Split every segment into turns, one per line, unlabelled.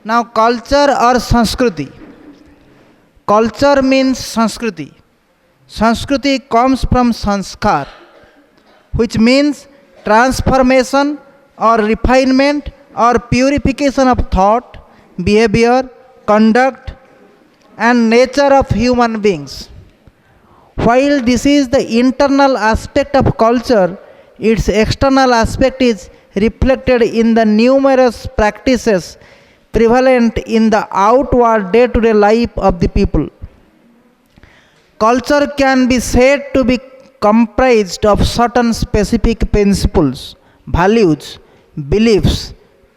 Now, culture or Sanskriti. Culture means Sanskriti. Sanskriti comes from Sanskar, which means transformation or refinement or purification of thought, behavior, conduct, and nature of human beings. While this is the internal aspect of culture, its external aspect is reflected in the numerous practices prevalent in the outward day to day life of the people. Culture can be said to be comprised of certain specific principles, values, beliefs,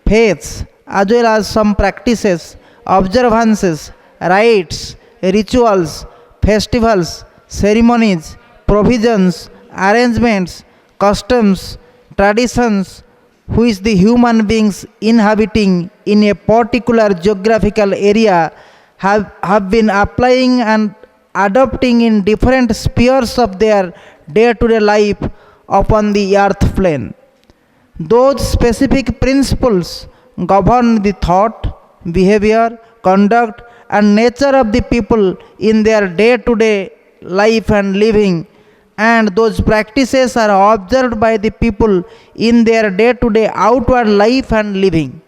faiths, as well as some practices, observances, rites, rituals, festivals, ceremonies, provisions, arrangements, customs, traditions, which the human beings inhabiting in a particular geographical area have been applying and adopting in different spheres of their day to day life upon the earth plane. Those specific principles govern the thought, behavior, conduct, and nature of the people in their day to day life and living, and those practices are observed by the people in their day to day outward life and living.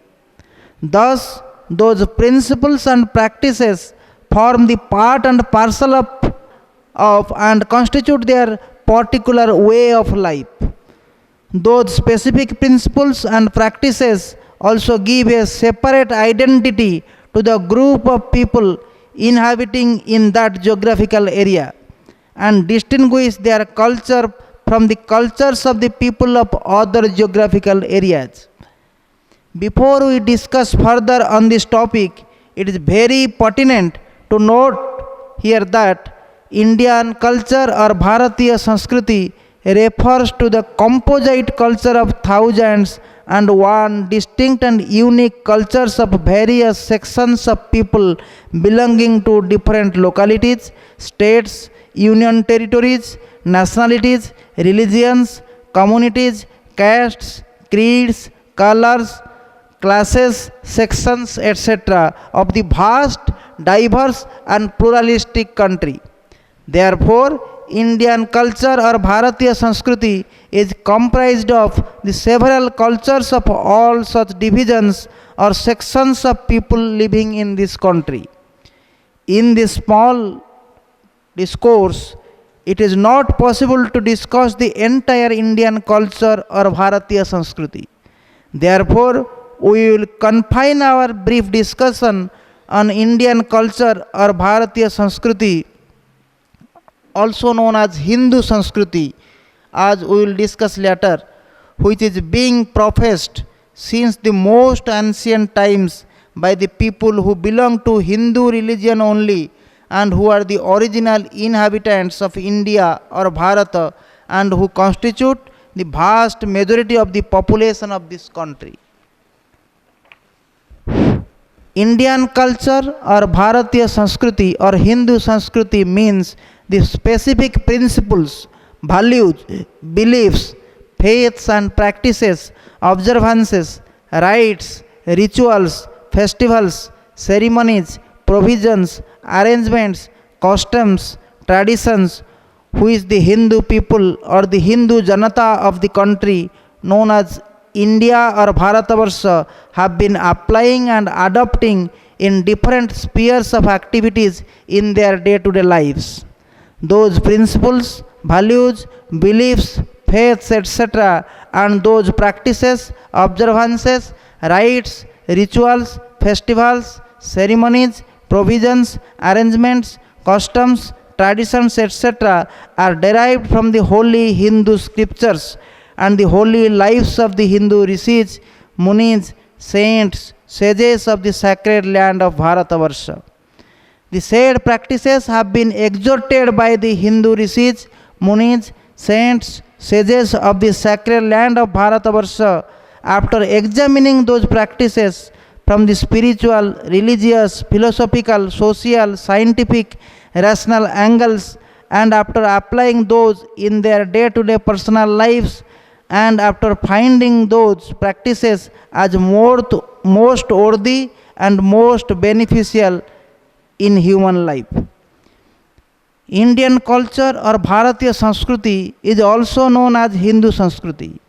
Thus, those principles and practices form the part and parcel of and constitute their particular way of life. Those specific principles and practices also give a separate identity to the group of people inhabiting in that geographical area and distinguish their culture from the cultures of the people of other geographical areas. Before we discuss further on this topic, it is very pertinent to note here that Indian culture or Bharatiya Sanskriti refers to the composite culture of thousands and one distinct and unique cultures of various sections of people belonging to different localities, states, union territories, nationalities, religions, communities, castes, creeds, colors, classes, sections, etc. of the vast, diverse, and pluralistic country. Therefore, Indian culture or Bharatiya Sanskriti is comprised of the several cultures of all such divisions or sections of people living in this country. In this small discourse, it is not possible to discuss the entire Indian culture or Bharatiya Sanskriti. Therefore, we will confine our brief discussion on Indian culture or Bharatiya Sanskriti, also known as Hindu Sanskriti, as we will discuss later, which is being professed since the most ancient times by the people who belong to Hindu religion only and who are the original inhabitants of India or Bharata and who constitute the vast majority of the population of this country. Indian culture or Bharatiya Sanskriti or Hindu Sanskriti means the specific principles, values, beliefs, faiths and practices, observances, rites, rituals, festivals, ceremonies, provisions, arrangements, customs, traditions, which the Hindu people or the Hindu Janata of the country known as India or Bharatavarsha have been applying and adopting in different spheres of activities in their day to day lives. Those principles, values, beliefs, faiths, etc., and those practices, observances, rites, rituals, festivals, ceremonies, provisions, arrangements, customs, traditions, etc., are derived from the holy Hindu scriptures and the holy lives of the Hindu rishis, munis, saints, sages of the sacred land of Bharatavarsha. The said practices have been exhorted by the Hindu rishis, munis, saints, sages of the sacred land of Bharatavarsha. After examining those practices from the spiritual, religious, philosophical, social, scientific, rational angles, and after applying those in their day to day personal lives, and after finding those practices as most worthy and most beneficial in human life. Indian culture or Bharatiya Sanskriti is also known as Hindu Sanskriti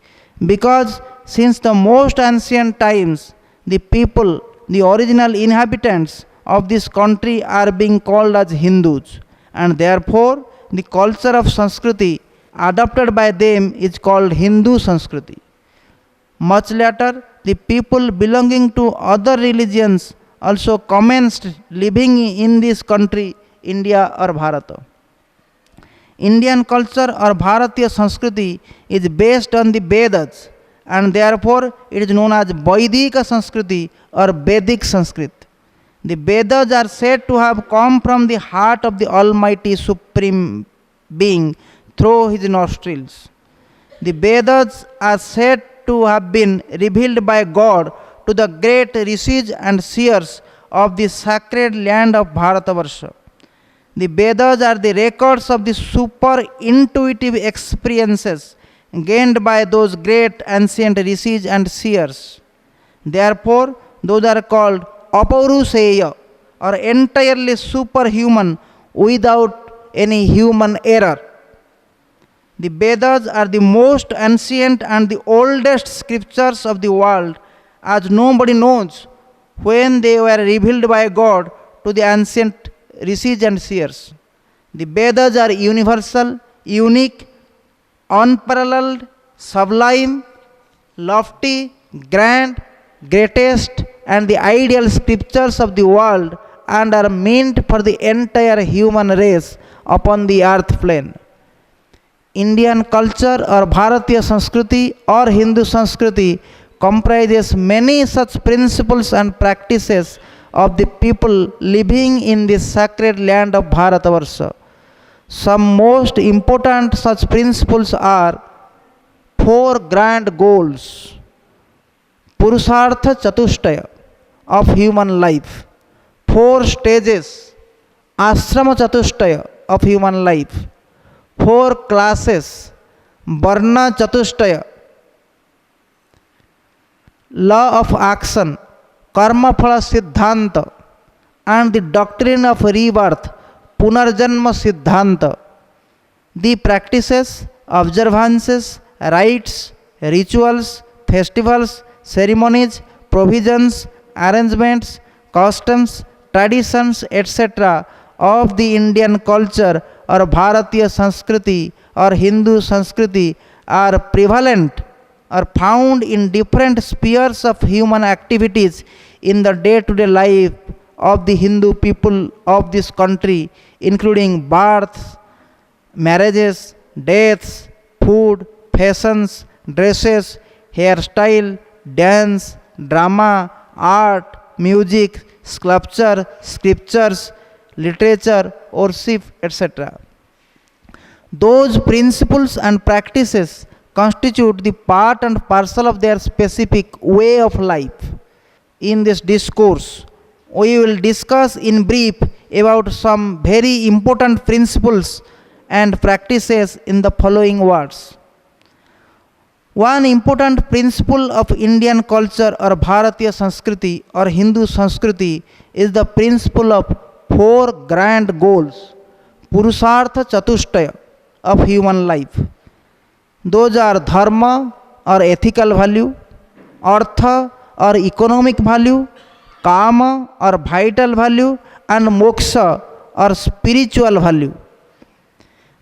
because since the most ancient times, the people, the original inhabitants of this country are being called as Hindus, and therefore the culture of Sanskriti adopted by them is called Hindu Sanskriti. Much later, the people belonging to other religions also commenced living in this country, India or Bharata. Indian culture or Bharatiya Sanskriti is based on the Vedas and therefore it is known as Vaidika Sanskriti or Vedic Sanskrit. The Vedas are said to have come from the heart of the Almighty Supreme Being through his nostrils. The Vedas are said to have been revealed by God to the great rishis and seers of the sacred land of Bharatavarsha. The Vedas are the records of the super intuitive experiences gained by those great ancient rishis and seers. Therefore, those are called Apauruseya or entirely superhuman without any human error. The Vedas are the most ancient and the oldest scriptures of the world, as nobody knows when they were revealed by God to the ancient rishis and seers. The Vedas are universal, unique, unparalleled, sublime, lofty, grand, greatest, and the ideal scriptures of the world and are meant for the entire human race upon the earth plane. Indian culture or Bharatiya Sanskriti or Hindu Sanskriti comprises many such principles and practices of the people living in this sacred land of Bharatavarsha. Some most important such principles are four grand goals, Purushartha Chatushtaya of human life, four stages, Ashrama Chatushtaya of human life, four classes, Varna Chatushtaya, law of action, Karma Phala Siddhanta, and the doctrine of rebirth, Punarjanma Siddhanta. The practices, observances, rites, rituals, festivals, ceremonies, provisions, arrangements, customs, traditions, etc. of the Indian culture or Bharatiya Sanskriti or Hindu Sanskriti are prevalent or found in different spheres of human activities in the day-to-day life of the Hindu people of this country, including births, marriages, deaths, food, fashions, dresses, hairstyle, dance, drama, art, music, sculpture, scriptures, literature, worship, etc. Those principles and practices constitute the part and parcel of their specific way of life. In this discourse, we will discuss in brief about some very important principles and practices in the following words. One important principle of Indian culture or Bharatiya Sanskriti or Hindu Sanskriti is the principle of four grand goals, Purushartha Chatushtaya of human life. Those are dharma or ethical value, artha or economic value, kama or vital value, and moksha or spiritual value.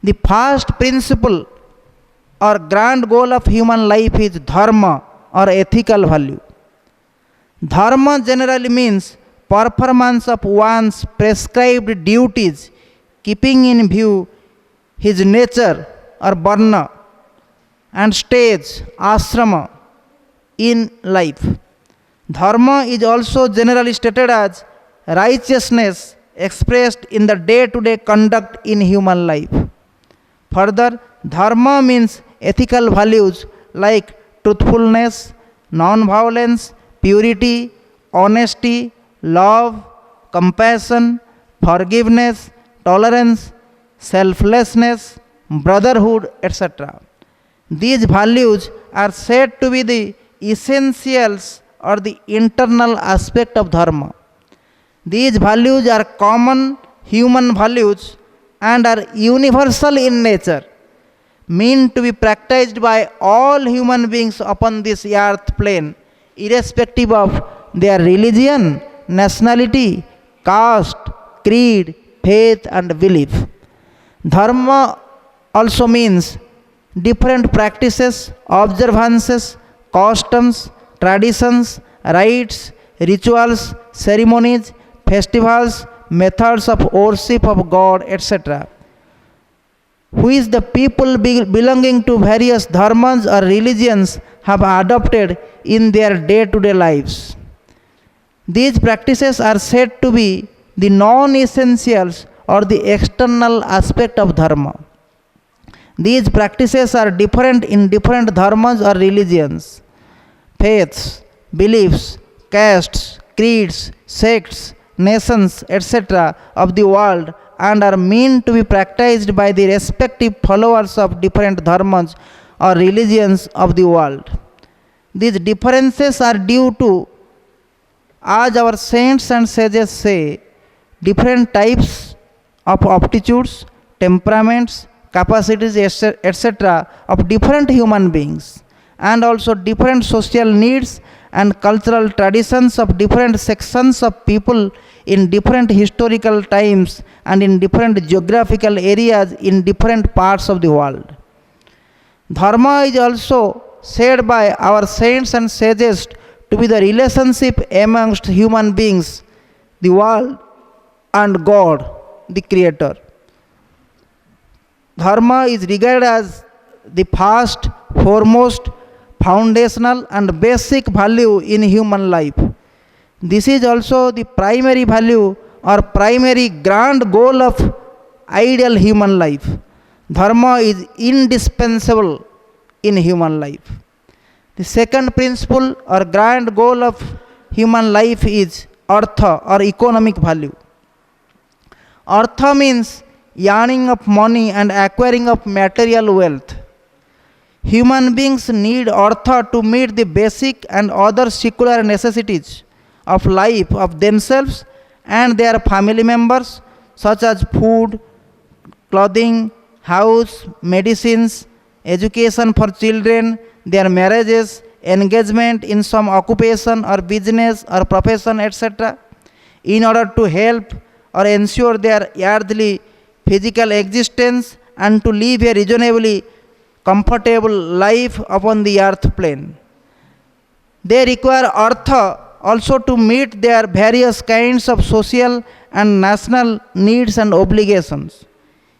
The first principle or grand goal of human life is dharma or ethical value. Dharma generally means performance of one's prescribed duties, keeping in view his nature or varna and stage, ashrama, in life. Dharma is also generally stated as righteousness expressed in the day-to-day conduct in human life. Further, dharma means ethical values like truthfulness, non-violence, purity, honesty, love, compassion, forgiveness, tolerance, selflessness, brotherhood, etc. These values are said to be the essentials or the internal aspect of dharma. These values are common human values and are universal in nature, meant to be practiced by all human beings upon this earth plane, irrespective of their religion, nationality, caste, creed, faith, and belief. Dharma also means different practices, observances, customs, traditions, rites, rituals, ceremonies, festivals, methods of worship of God, etc., which the people belonging to various dharmas or religions have adopted in their day to day lives. These practices are said to be the non essentials or the external aspect of dharma. These practices are different in different dharmas or religions, faiths, beliefs, castes, creeds, sects, nations, etc., of the world, and are meant to be practiced by the respective followers of different dharmas or religions of the world. These differences are due to, as our saints and sages say, different types of aptitudes, temperaments, capacities, etc., of different human beings, and also different social needs and cultural traditions of different sections of people in different historical times and in different geographical areas in different parts of the world. Dharma is also said by our saints and sages to be the relationship amongst human beings, the world, and God, the Creator. Dharma is regarded as the first, foremost, foundational, and basic value in human life. This is also the primary value or primary grand goal of ideal human life. Dharma is indispensable in human life. The second principle or grand goal of human life is artha or economic value. Artha means earning of money and acquiring of material wealth. Human beings need artha to meet the basic and other secular necessities of life of themselves and their family members, such as food, clothing, house, medicines, education for children, their marriages, engagement in some occupation or business or profession, etc., in order to help or ensure their earthly physical existence and to live a reasonably comfortable life upon the earth plane. They require artha also to meet their various kinds of social and national needs and obligations.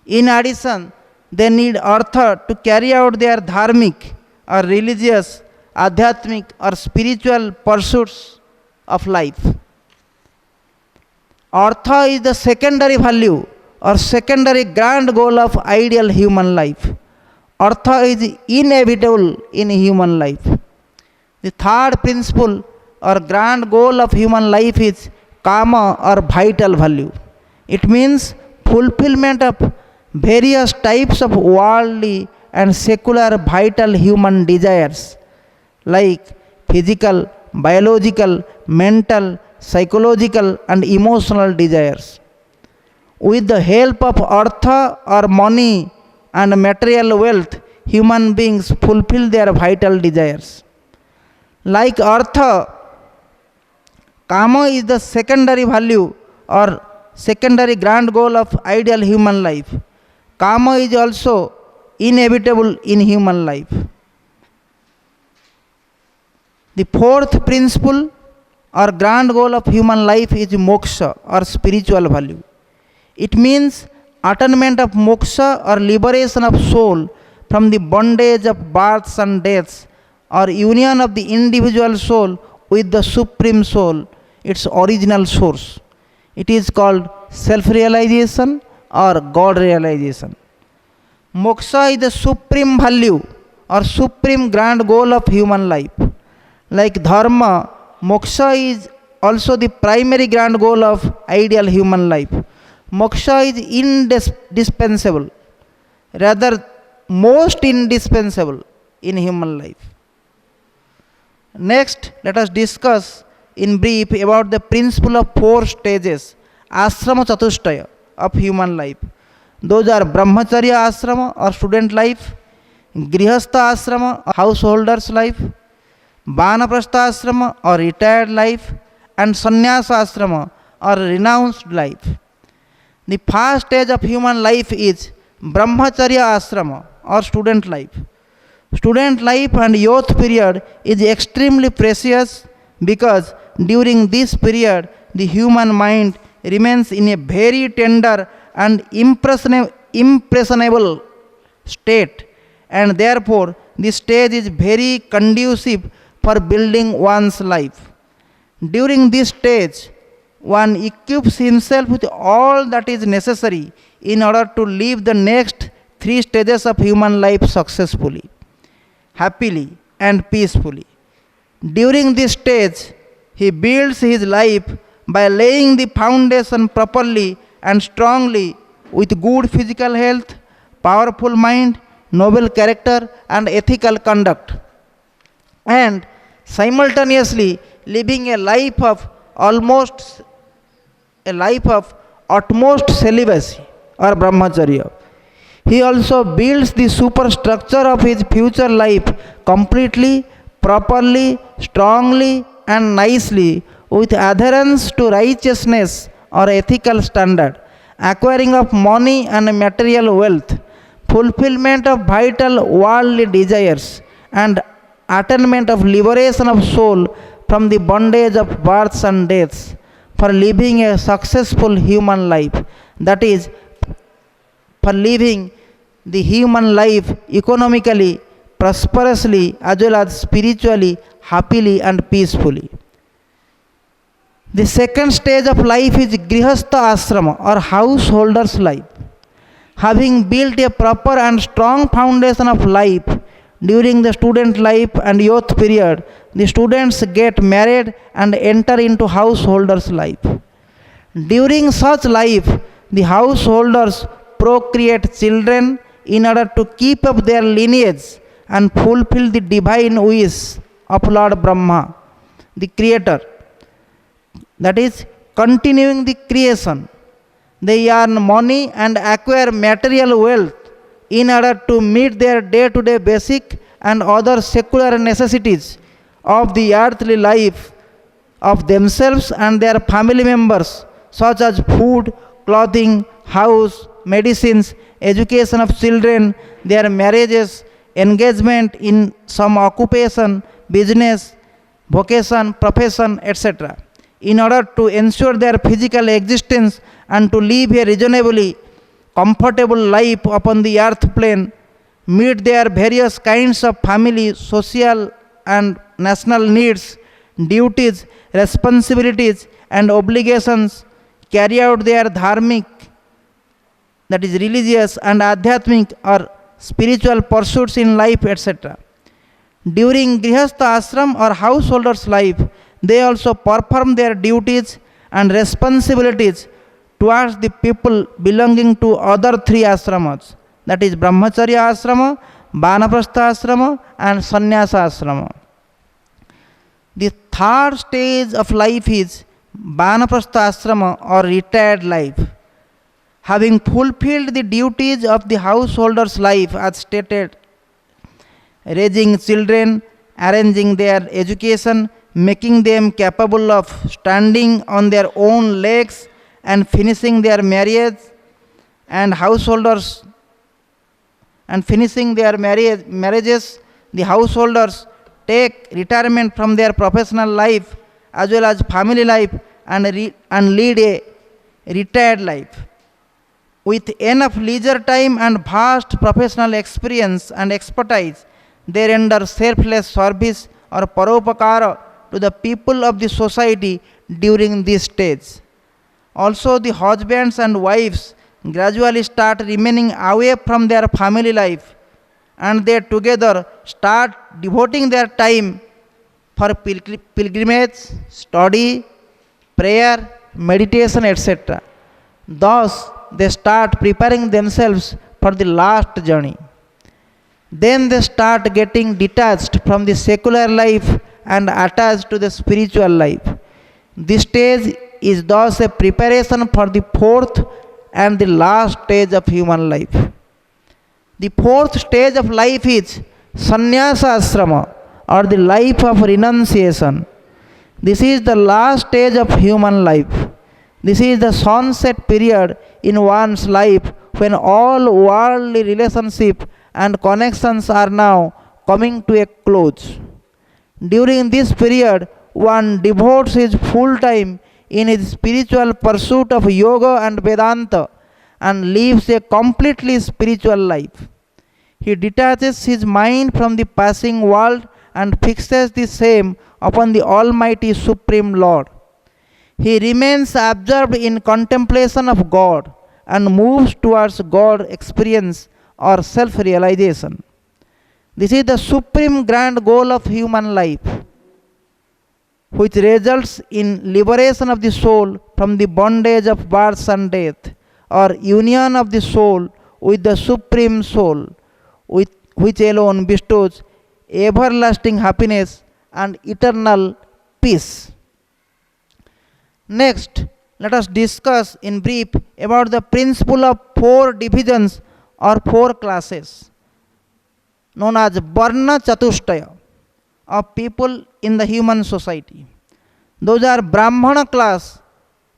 In addition, they need artha to carry out their dharmic or religious, adhyatmic or spiritual pursuits of life. Artha is the secondary value or secondary grand goal of ideal human life. Artha is inevitable in human life. The third principle or grand goal of human life is kama or vital value. It means fulfillment of various types of worldly and secular vital human desires like physical, biological, mental, psychological, and emotional desires. With the help of artha or money and material wealth, human beings fulfill their vital desires. Like artha, kama is the secondary value or secondary grand goal of ideal human life. Kama is also inevitable in human life. The fourth principle or grand goal of human life is moksha or spiritual value. It means attainment of moksha or liberation of soul from the bondage of births and deaths, or union of the individual soul with the supreme soul, its original source. It is called self-realization or God realization. Moksha is the supreme value or supreme grand goal of human life. Like dharma, moksha is also the primary grand goal of ideal human life. Moksha is indispensable, rather most indispensable in human life. Next, let us discuss in brief about the principle of four stages, ashrama chatushtaya of human life. Those are brahmacharya ashrama or student life, grihastha ashrama or householder's life, vanaprastha ashrama or retired life, and sannyasa ashrama or renounced life. The first stage of human life is brahmacharya ashrama or student life. Student life and youth period is extremely precious because during this period the human mind remains in a very tender and impressionable state, and therefore this stage is very conducive for building one's life. During this stage, one equips himself with all that is necessary in order to live the next three stages of human life successfully, happily, and peacefully. During this stage, he builds his life by laying the foundation properly and strongly with good physical health, powerful mind, noble character, and ethical conduct, and simultaneously living a life of utmost celibacy or brahmacharya. He also builds the superstructure of his future life completely, properly, strongly, and nicely with adherence to righteousness or ethical standard, acquiring of money and material wealth, fulfillment of vital worldly desires, and attainment of liberation of soul from the bondage of births and deaths for living a successful human life. That is, for living the human life economically, prosperously, as well as spiritually, happily, and peacefully. The second stage of life is grihastha ashrama or householder's life. Having built a proper and strong foundation of life during the student life and youth period, the students get married and enter into householder's life. During such life, the householders procreate children in order to keep up their lineage and fulfill the divine wish of Lord Brahma, the creator. That is, continuing the creation. They earn money and acquire material wealth in order to meet their day-to-day basic and other secular necessities of the earthly life of themselves and their family members, such as food, clothing, house, medicines, education of children, their marriages, engagement in some occupation, business, vocation, profession, etc., in order to ensure their physical existence and to live a reasonably comfortable life upon the earth plane, meet their various kinds of family, social, and national needs, duties, responsibilities, and obligations, carry out their dharmic, that is religious, and adhyatmic or spiritual pursuits in life, etc. During grihastha ashram or householder's life, they also perform their duties and responsibilities towards the people belonging to other three ashramas, that is brahmacharya ashrama, vanaprastha ashrama, and sannyasa ashrama. The third stage of life is vanaprastha ashrama or retired life. Having fulfilled the duties of the householder's life as stated, raising children, arranging their education, making them capable of standing on their own legs, and finishing their marriage and householders and finishing their marriages, the householders take retirement from their professional life as well as family life and lead a retired life. With enough leisure time and vast professional experience and expertise, they render selfless service or paropakara to the people of the society during this stage. Also, the husbands and wives gradually start remaining away from their family life, and they together start devoting their time for pilgrimage, study, prayer, meditation, etc. Thus, they start preparing themselves for the last journey. Then they start getting detached from the secular life and attached to the spiritual life. This stage is thus a preparation for the fourth and the last stage of human life. The fourth stage of life is sannyasa ashrama, or the life of renunciation. This is the last stage of human life. This is the sunset period in one's life when all worldly relationships and connections are now coming to a close. During this period, one devotes his full time in his spiritual pursuit of yoga and Vedanta and lives a completely spiritual life. He detaches his mind from the passing world and fixes the same upon the Almighty Supreme Lord. He remains absorbed in contemplation of God and moves towards God experience or self realization. This is the supreme grand goal of human life, which results in liberation of the soul from the bondage of birth and death, or union of the soul with the Supreme Soul, which alone bestows everlasting happiness and eternal peace. Next, let us discuss in brief about the principle of four divisions or four classes known as Varna Chatushtaya of people in the human society. Those are Brahmana class,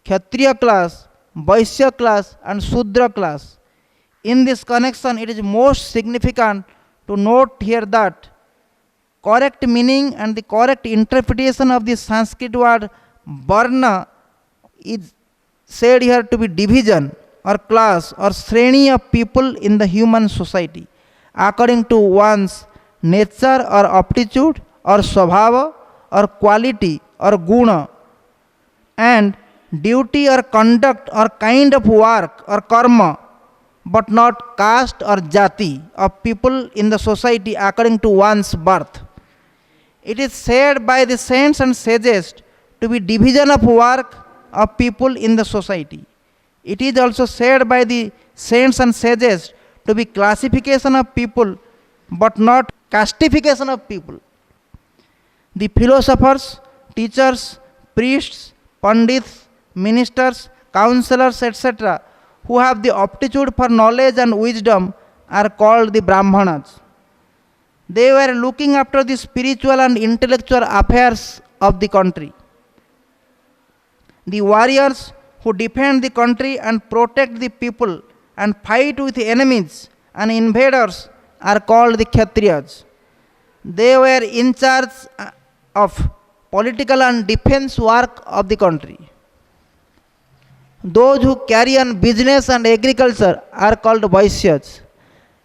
Kshatriya class, Vaishya class, and Shudra class. In this connection, it is most significant to note here that correct meaning and the correct interpretation of the Sanskrit word Varna is said here to be division or class or shreni of people in the human society according to one's nature or aptitude or swabhava or quality or guna, and duty or conduct or kind of work or karma, but not caste or jati of people in the society according to one's birth. It is said by the saints and sages to be division of work of people in the society. It is also said by the saints and sages to be classification of people, but not castification of people. The philosophers, teachers, priests, pandits, ministers, counselors, etc., who have the aptitude for knowledge and wisdom are called the Brahmanas. They were looking after the spiritual and intellectual affairs of the country. The warriors who defend the country and protect the people and fight with enemies and invaders are called the Kshatriyas. They were in charge of political and defense work of the country. Those who carry on business and agriculture are called Vaishyas.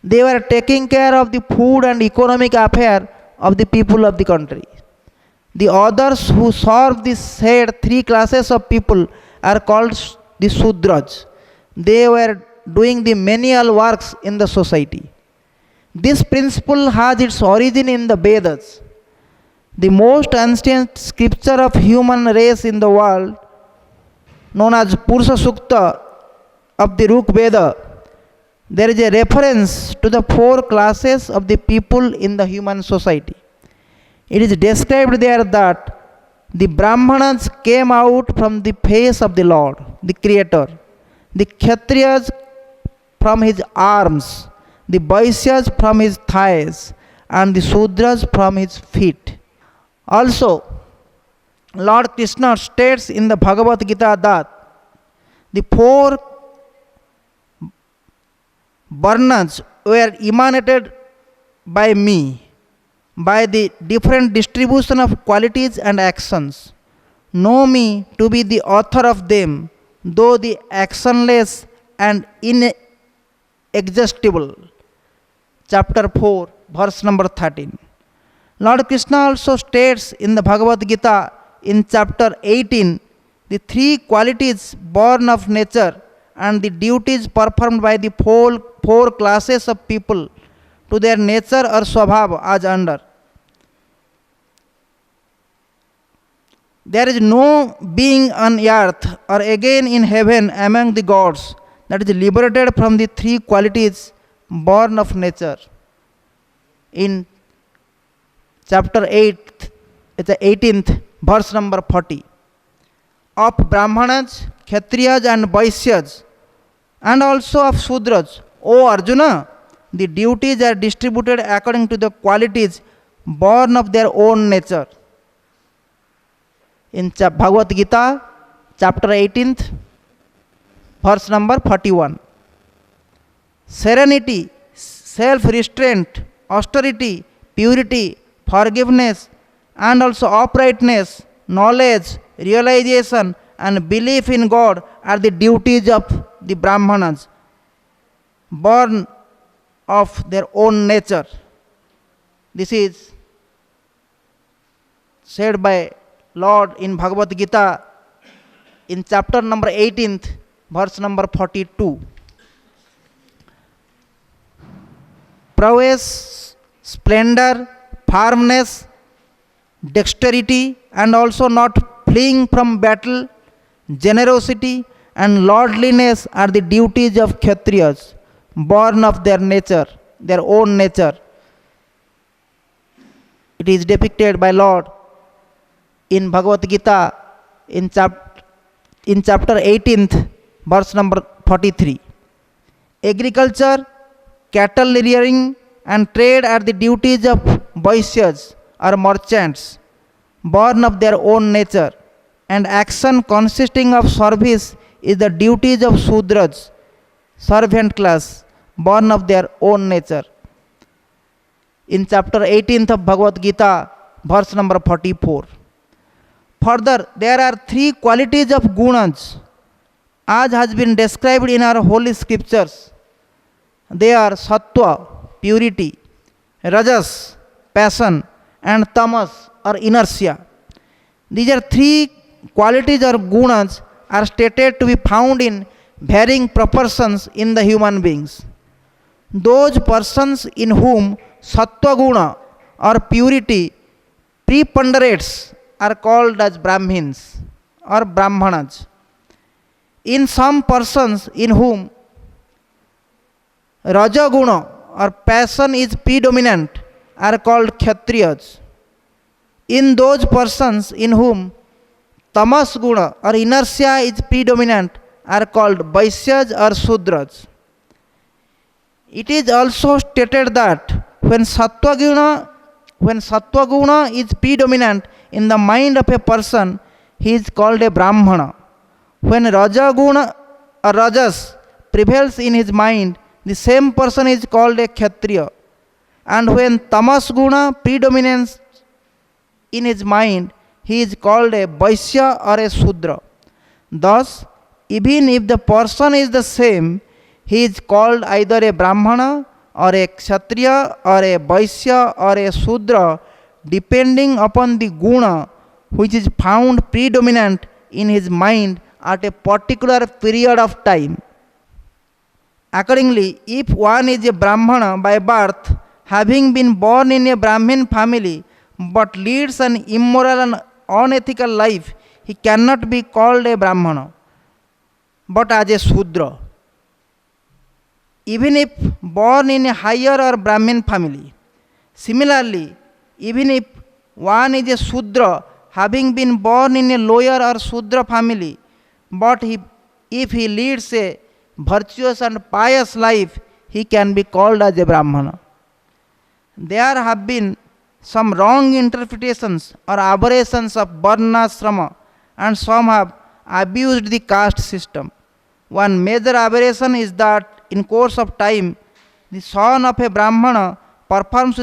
They were taking care of the food and economic affair of the people of the country. The others who serve the said three classes of people are called the Sudras. They were doing the menial works in the society. This principle has its origin in the Vedas, the most ancient scripture of human race in the world, known as Purusha Sukta of the Rig Veda. There is a reference to the four classes of the people in the human society. It is described there that the Brahmanas came out from the face of the Lord, the Creator, the Kshatriyas from his arms, the Vaishyas from his thighs, and the Sudras from his feet. Also, Lord Krishna states in the Bhagavad Gita that the four Varnas were emanated by me, by the different distribution of qualities and actions. Know me to be the author of them, though the actionless and inexhaustible. Chapter 4, verse number 13. Lord Krishna also states in the Bhagavad Gita in chapter 18 the three qualities born of nature and the duties performed by the four classes of people to their nature or swabhava as under. There is no being on earth or again in heaven among the gods that is liberated from the three qualities born of nature. In chapter 8, it's the 18th verse number 40. Of Brahmanas, Kshatriyas and Vaisyas and also of Sudras, O Arjuna, the duties are distributed according to the qualities born of their own nature. In Bhagavad Gita, chapter 18th, verse number 41. Serenity, self-restraint, austerity, purity, forgiveness, and also uprightness, knowledge, realization, and belief in God are the duties of the Brahmanas, born of their own nature. This is said by Lord in Bhagavad Gita in chapter number 18th, verse number 42. Prowess, splendor, firmness, dexterity, and also not fleeing from battle, generosity, and lordliness are the duties of Kshatriyas, born of their nature, their own nature. It is depicted by Lord in Bhagavad Gita in chapter 18th, verse number 43. Agriculture, cattle rearing, and trade are the duties of Vaisyas or merchants, born of their own nature, and action consisting of service is the duties of Sudras, servant class, born of their own nature. In chapter 18th of Bhagavad Gita, verse number 44. Further, there are three qualities of gunas, as has been described in our holy scriptures. They are sattva, purity, rajas, passion, and tamas, or inertia. These are three qualities or gunas are stated to be found in varying proportions in the human beings. Those persons in whom sattva guna or purity preponderates are called as Brahmins or Brahmanas. In some persons in whom Rajaguna or passion is predominant are called Kshatriyas. In those persons in whom Tamas Guna or inertia is predominant are called Vaisyas or Sudras. It is also stated that when Sattva Guna is predominant in the mind of a person, he is called a Brahmana. When Rajaguna or Rajas prevails in his mind, the same person is called a Kshatriya. And when Tamas Guna predominates in his mind, he is called a Vaisya or a Sudra. Thus, even if the person is the same, he is called either a Brahmana or a Kshatriya or a Vaisya or a Sudra, depending upon the guna which is found predominant in his mind at a particular period of time. Accordingly, if one is a Brahmana by birth, having been born in a Brahmin family, but leads an immoral and unethical life, he cannot be called a Brahmana, but as a Sudra. Even if born in a higher or Brahmin family. Similarly, even if one is a Sudra, having been born in a lower or Sudra family, but if he leads a virtuous and pious life, he can be called as a Brahmana. There have been some wrong interpretations or aberrations of Varnashrama, and some have abused the caste system. One major aberration is that in course of time, the son of a Brahmana performs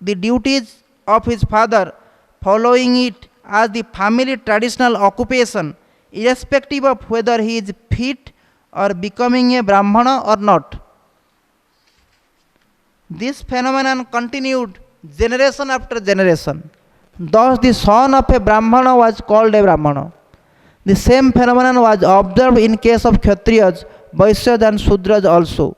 the duties of his father, following it as the family traditional occupation, irrespective of whether he is fit or becoming a Brahmana or not. This phenomenon continued generation after generation. Thus, the son of a Brahmana was called a Brahmana. The same phenomenon was observed in case of Kshatriyas, Vaisyas and Sudras also.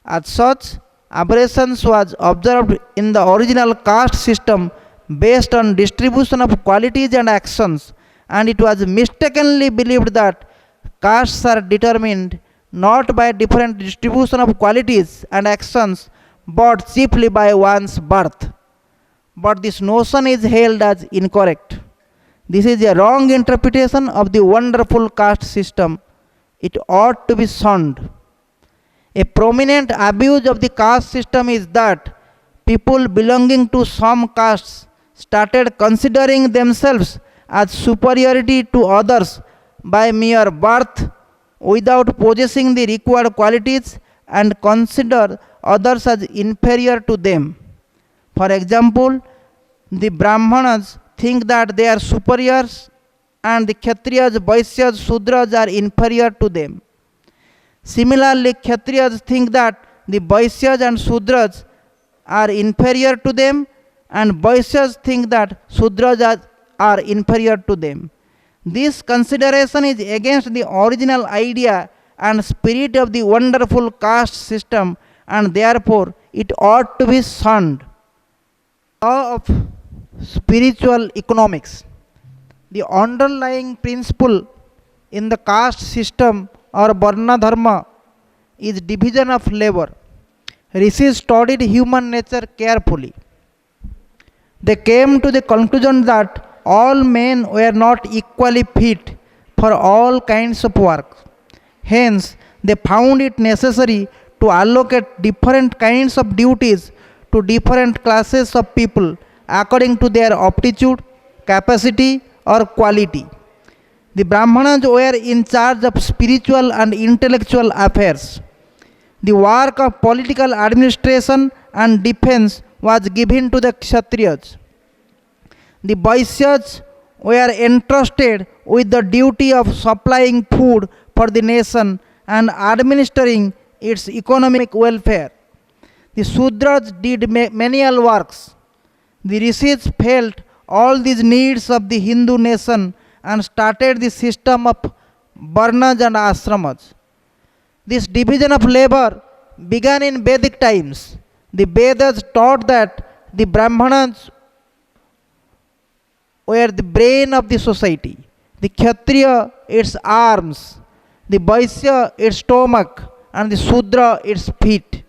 As such, aberrations was observed in the original caste system based on distribution of qualities and actions, and it was mistakenly believed that castes are determined not by different distribution of qualities and actions, but chiefly by one's birth. but this notion is held as incorrect. This is a wrong interpretation of the wonderful caste system. It ought to be shunned. A prominent abuse of the caste system is that people belonging to some castes started considering themselves as superiority to others by mere birth without possessing the required qualities and consider others as inferior to them. For example, the Brahmanas think that they are superiors and the Kshatriyas, Vaishyas, Sudras are inferior to them. Similarly, Kshatriyas think that the Vaishyas and Sudras are inferior to them, and Vaishyas think that Sudras are inferior to them. This consideration is against the original idea and spirit of the wonderful caste system, and therefore it ought to be shunned. Law of spiritual economics. The underlying principle in the caste system or Varna Dharma is division of labor. Rishis studied human nature carefully. They came to the conclusion that all men were not equally fit for all kinds of work. Hence, they found it necessary to allocate different kinds of duties to different classes of people according to their aptitude, capacity, or quality. The Brahmanas were in charge of spiritual and intellectual affairs. The work of political administration and defense was given to the Kshatriyas. The Vaishyas were entrusted with the duty of supplying food for the nation and administering its economic welfare. The Sudras did menial works. The Rishis felt all these needs of the Hindu nation and started the system of Varnas and Ashramas. This division of labor began in Vedic times. The Vedas taught that the Brahmanas were the brain of the society, the Kshatriya its arms, the Vaishya its stomach, and the Sudra its feet.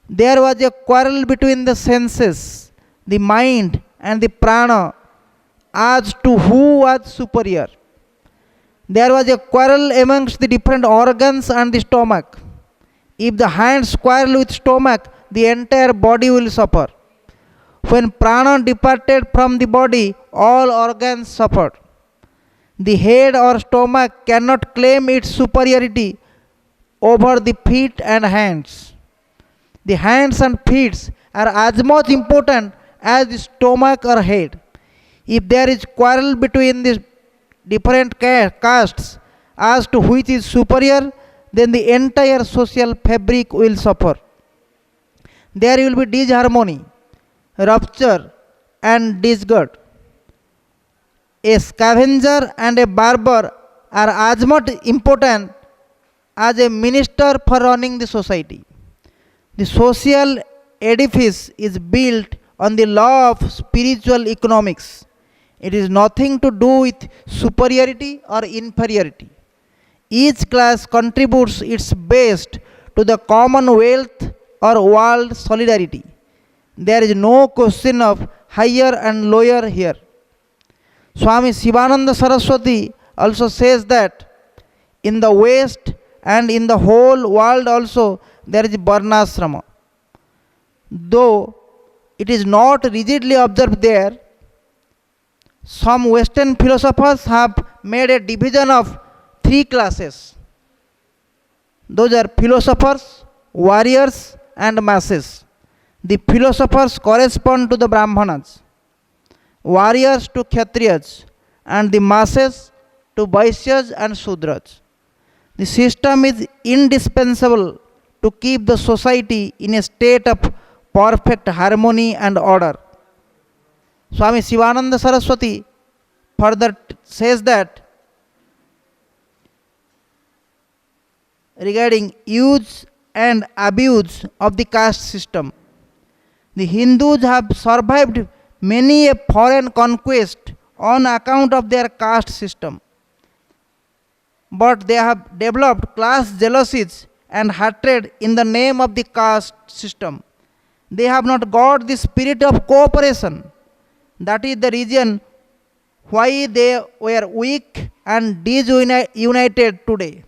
There was a quarrel between the senses, the mind, and the prana as to who was superior. There was a quarrel amongst the different organs and the stomach. If the hands quarrel with stomach, the entire body will suffer. When prana departed from the body, all organs suffered. The head or stomach cannot claim its superiority over the feet and hands. The hands and feet are as much important as the stomach or head. If there is quarrel between the different castes as to which is superior, then the entire social fabric will suffer. There will be disharmony, rupture, and disgust. A scavenger and a barber are as much important as a minister for running the society. The social edifice is built on the law of spiritual economics. It is nothing to do with superiority or inferiority. Each class contributes its best to the commonwealth or world solidarity. There is no question of higher and lower here. Swami Sivananda Saraswati also says that in the West and in the whole world also there is Varnasrama. Though it is not rigidly observed there, some Western philosophers have made a division of three classes. Those are philosophers, warriors, and masses. The philosophers correspond to the Brahmanas, warriors to Kshatriyas, and the masses to Vaishyas and Sudras. The system is indispensable to keep the society in a state of perfect harmony and order. Swami Sivananda Saraswati further says that regarding use and abuse of the caste system, the Hindus have survived many a foreign conquest on account of their caste system, but they have developed class jealousies and hatred in the name of the caste system. They have not got the spirit of cooperation. That is the reason why they were weak and disunited today.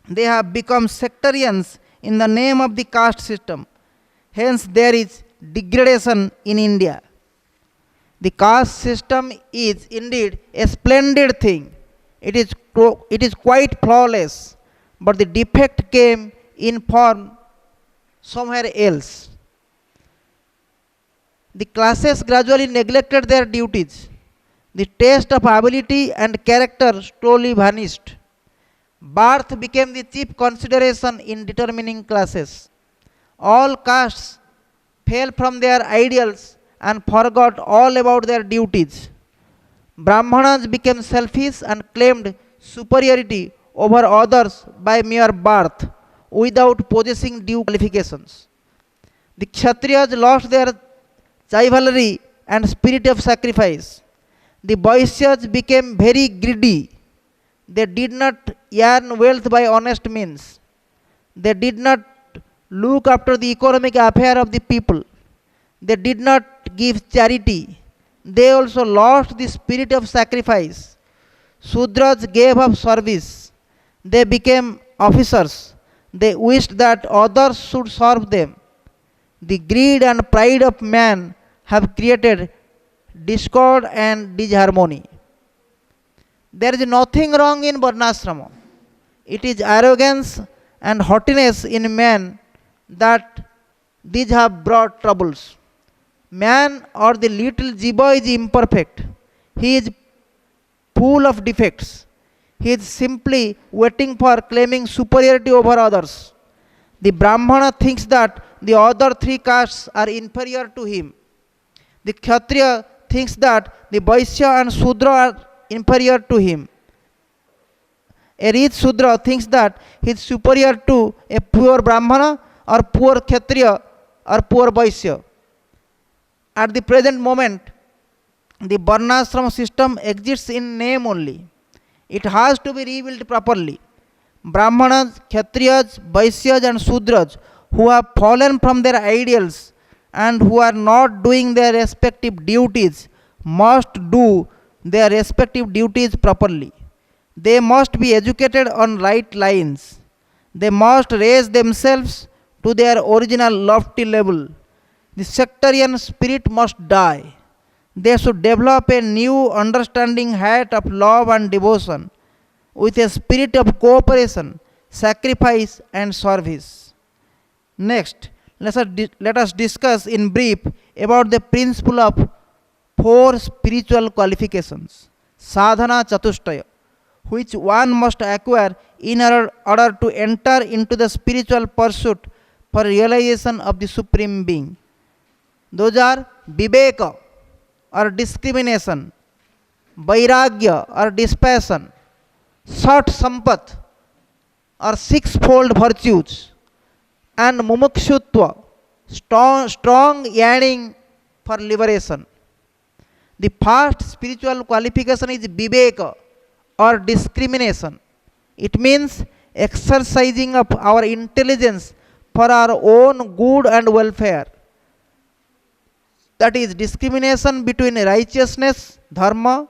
They have become sectarians in the name of the caste system. Hence, there is degradation in India. The caste system is indeed a splendid thing. It is quite flawless, but the defect came in form somewhere else. The classes gradually neglected their duties. The test of ability and character slowly vanished. Birth became the chief consideration in determining classes. All castes fell from their ideals and forgot all about their duties. Brahmanas became selfish and claimed superiority over others by mere birth without possessing due qualifications. The Kshatriyas lost their chivalry and spirit of sacrifice. The Vaishyas became very greedy. They did not earn wealth by honest means. They did not look after the economic affair of the people. They did not give charity. They also lost the spirit of sacrifice. Sudras gave up service. They became officers. They wished that others should serve them. The greed and pride of man have created discord and disharmony. There is nothing wrong in Varnashrama. It is arrogance and haughtiness in man that these have brought troubles. Man or the little jiva is imperfect. He is full of defects. He is simply waiting for claiming superiority over others. The Brahmana thinks that the other three castes are inferior to him. The Kshatriya thinks that the Vaishya and Sudra are inferior to him. A rich Sudra thinks that he is superior to a poor Brahmana or poor Kshatriya or poor Vaishya. At the present moment, the Varnashrama system exists in name only. It has to be rebuilt properly. Brahmanas, Kshatriyas, Vaishyas and Sudras who have fallen from their ideals and who are not doing their respective duties must do their respective duties properly. They must be educated on right lines. They must raise themselves to their original lofty level. The sectarian spirit must die. They should develop a new understanding height of love and devotion with a spirit of cooperation, sacrifice and service. Next, let us discuss in brief about the principle of four spiritual qualifications, sadhana chatushtaya, which one must acquire in order to enter into the spiritual pursuit for realization of the Supreme Being. Those are viveka or discrimination, vairagya or dispassion, sat sampat or sixfold virtues, and mumukshutva, strong yearning for liberation. The first spiritual qualification is viveka or discrimination. It means exercising of our intelligence for our own good and welfare. That is discrimination between righteousness, dharma,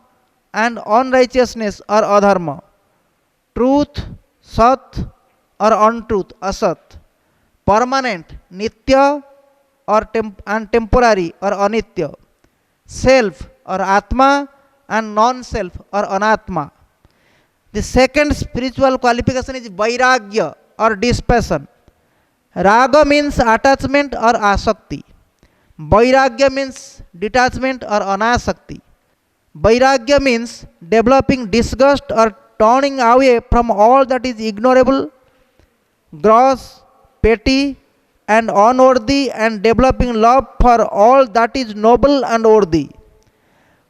and unrighteousness or adharma. Truth, sat, or untruth, asat. Permanent, nitya, or and temporary or anitya. Self or atma and non-self or anatma. The second spiritual qualification is vairagya or dispassion. Raga means attachment or asakti. Vairagya means detachment or anasakti. Vairagya means developing disgust or turning away from all that is ignorable, gross, petty, and unworthy, and developing love for all that is noble and worthy.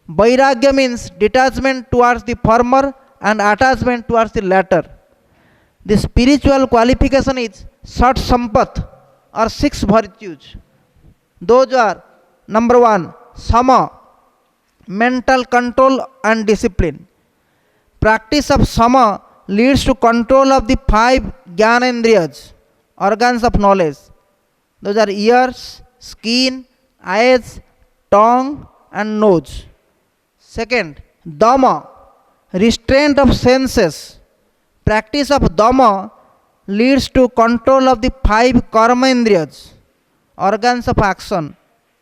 Vairagya means detachment towards the former and attachment towards the latter. The spiritual qualification is sat sampat or six virtues. Those are number one, sama, mental control and discipline. Practice of sama leads to control of the five jnanendriyas, organs of knowledge. Those are ears, skin, eyes, tongue and nose. Second, Dhamma, restraint of senses. Practice of Dhamma leads to control of the five karma indriyas, organs of action.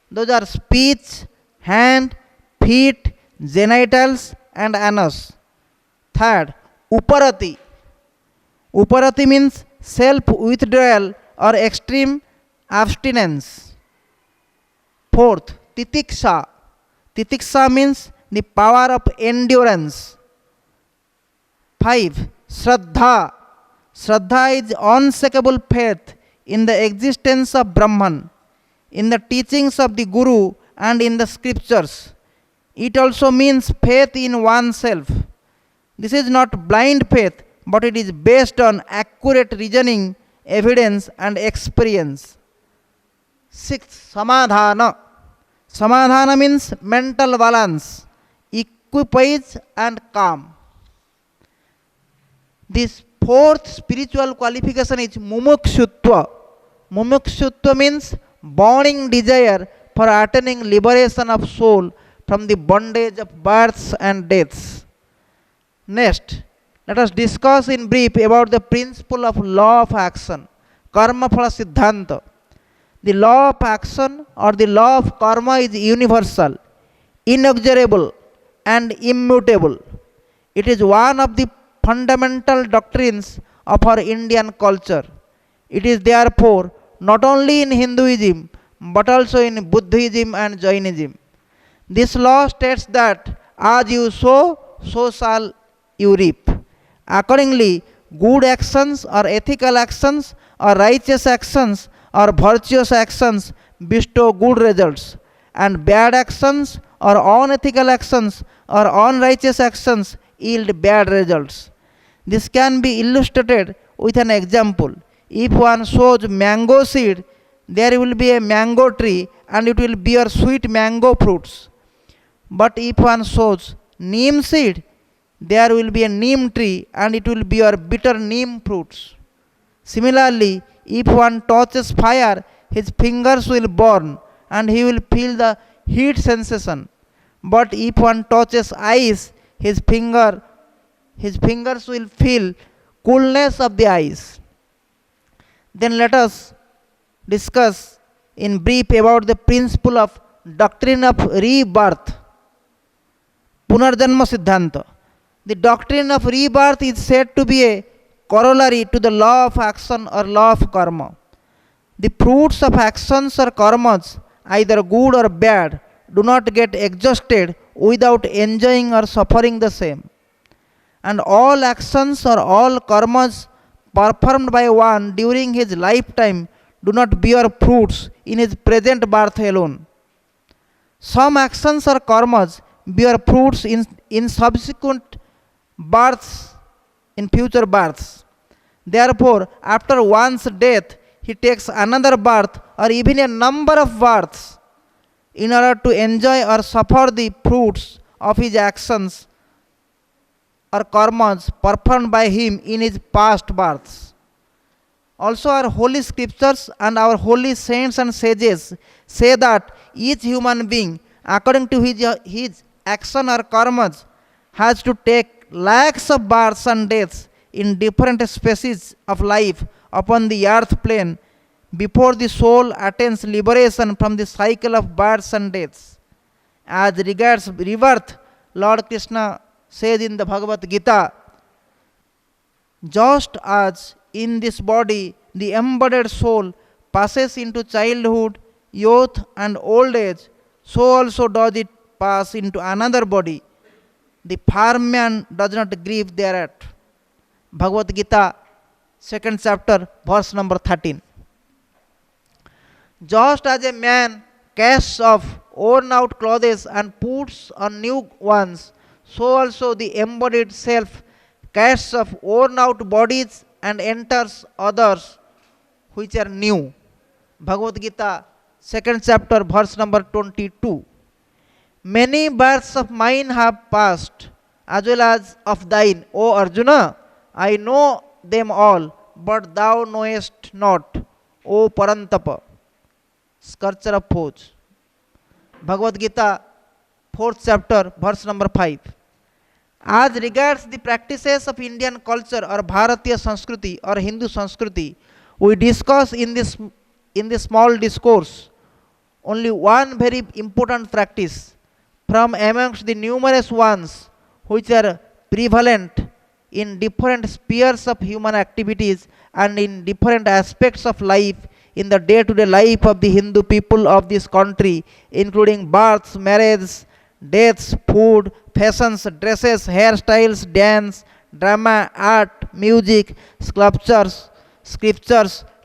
Those are speech, hand, feet, genitals and anus. Third, Uparati. Uparati means self withdrawal or extreme abstinence. Fourth, Titiksha. Titiksha means the power of endurance. 5. Shraddha. Shraddha is unshakable faith in the existence of Brahman, in the teachings of the Guru and in the scriptures. It also means faith in oneself. This is not blind faith, but it is based on accurate reasoning, evidence and experience. 6. Samadhana. Samadhana means mental balance, equipoise and calm. This fourth spiritual qualification is mumukshutva. Mumukshutva means burning desire for attaining liberation of soul from the bondage of births and deaths. Next, let us discuss in brief about the principle of law of action, karma phala siddhanta. The law of action or the law of karma is universal, inexorable and immutable. It is one of the fundamental doctrines of our Indian culture. It is therefore not only in Hinduism but also in Buddhism and Jainism. This law states that as you sow, so shall you reap. Accordingly, good actions or ethical actions or righteous actions or virtuous actions bestow good results, and bad actions or unethical actions or unrighteous actions yield bad results. This can be illustrated with an example. If one sows mango seed, there will be a mango tree and it will bear sweet mango fruits. But if one sows neem seed, there will be a neem tree and it will bear bitter neem fruits. Similarly, if one touches fire, his fingers will burn and he will feel the heat sensation. But if one touches ice, his fingers will feel coolness of the ice. Then let us discuss in brief about the principle of doctrine of rebirth, Punarjanma Siddhanta. The doctrine of rebirth is said to be a corollary to the law of action or law of karma. The fruits of actions or karmas, either good or bad, do not get exhausted without enjoying or suffering the same. And all actions or all karmas performed by one during his lifetime do not bear fruits in his present birth alone. Some actions or karmas bear fruits in subsequent births, in future births. Therefore, after one's death, he takes another birth or even a number of births in order to enjoy or suffer the fruits of his actions or karmas performed by him in his past births. Also, our holy scriptures and our holy saints and sages say that each human being, according to his action or karmas, has to take lakhs of births and deaths in different species of life upon the earth plane before the soul attains liberation from the cycle of births and deaths. As regards rebirth, Lord Krishna says in the Bhagavad Gita, just as in this body the embodied soul passes into childhood, youth and old age, so also does it pass into another body. The farm man does not grieve thereat. Bhagavad Gita, 2nd chapter, verse number 13. Just as a man casts off worn out clothes and puts on new ones, so also the embodied self casts off worn out bodies and enters others which are new. Bhagavad Gita, 2nd chapter, verse number 22. Many births of mine have passed, as well as of thine, O Arjuna. I know them all, but thou knowest not, O Parantapa. scourger of foes. Bhagavad Gita, 4th chapter, verse number 5. As regards the practices of Indian culture or Bharatiya Sanskriti or Hindu Sanskriti, we discuss in this small discourse only one very important practice from amongst the numerous ones which are prevalent in different spheres of human activities and in different aspects of life in the day to day life of the Hindu people of this country, including births, marriages, deaths, food, fashions, dresses, hairstyles, dance, drama, art, music, scriptures,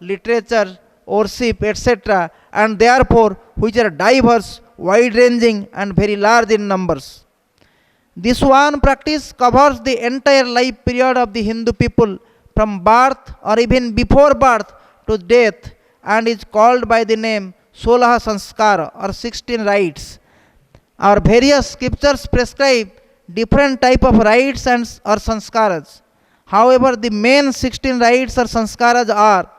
literature, worship, etc., and therefore which are diverse, wide ranging, and very large in numbers. This one practice covers the entire life period of the Hindu people from birth or even before birth to death and is called by the name Solaha Sanskar or 16 rites. Our various scriptures prescribe different type of rites and or sanskaras. However, the main 16 rites or sanskaras are: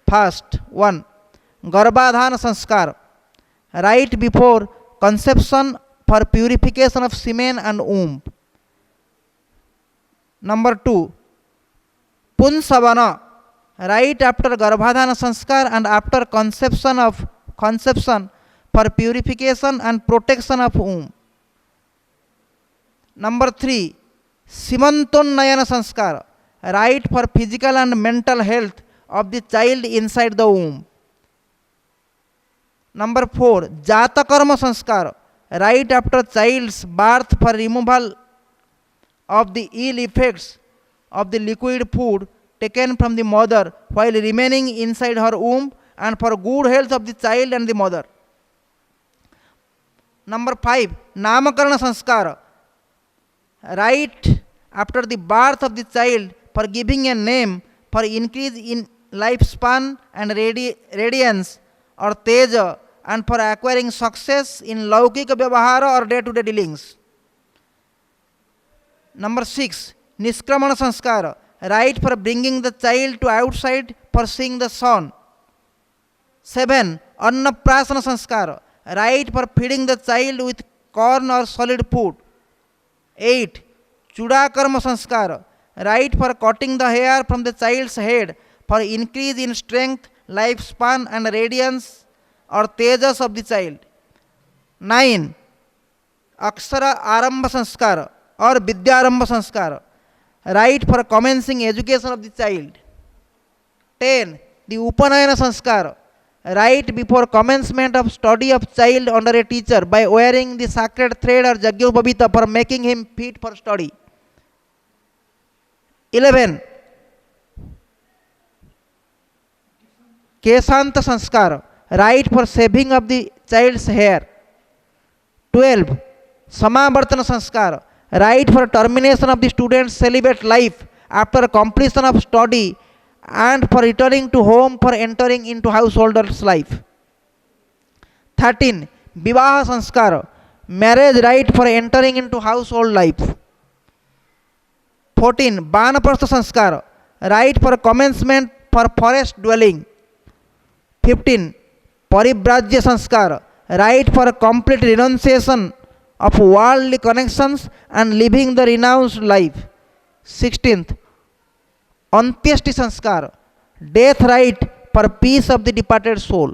first, 1. Garbhadhana Sanskar, right before conception for purification of semen and womb. Number 2. Punsavana, right after Garbhadhana Sanskar and after conception for purification and protection of womb. Number 3. Simantonnayana Sanskar, right for physical and mental health of the child inside the womb. Number 4. Jatakarma Sanskar, right after child's birth for removal of the ill effects of the liquid food taken from the mother while remaining inside her womb and for good health of the child and the mother. Number 5. Namakarana Sanskar, right after the birth of the child for giving a name for increase in lifespan and radiance or teja and for acquiring success in laukika vyavahara or day-to-day dealings. Number 6. Niskramana Sanskar, right for bringing the child to outside for seeing the sun. 7. Annaprasana Sanskar, right for feeding the child with corn or solid food. 8. Chudakarma Sanskar, right for cutting the hair from the child's head for increase in strength, lifespan and radiance or tejas of the child. 9. Akshara Arambha Sanskar or Vidyarambha Sanskar, right for commencing education of the child. 10. The Upanayana Sanskar, right before commencement of study of child under a teacher by wearing the sacred thread or Jagyopavita for making him fit for study. 11. Kesanta Sanskar, right for shaving of the child's hair. 12. Samavartana Sanskar, right for termination of the student's celibate life after completion of study and for returning to home for entering into householder's life. 13. Vivaha Sanskar, marriage right for entering into household life. 14. Banaprastha Sanskar, right for commencement for forest dwelling. 15. Paribrajya Sanskar, right for complete renunciation of worldly connections and living the renounced life. 16th. Antyeshti Sanskar, death right for peace of the departed soul.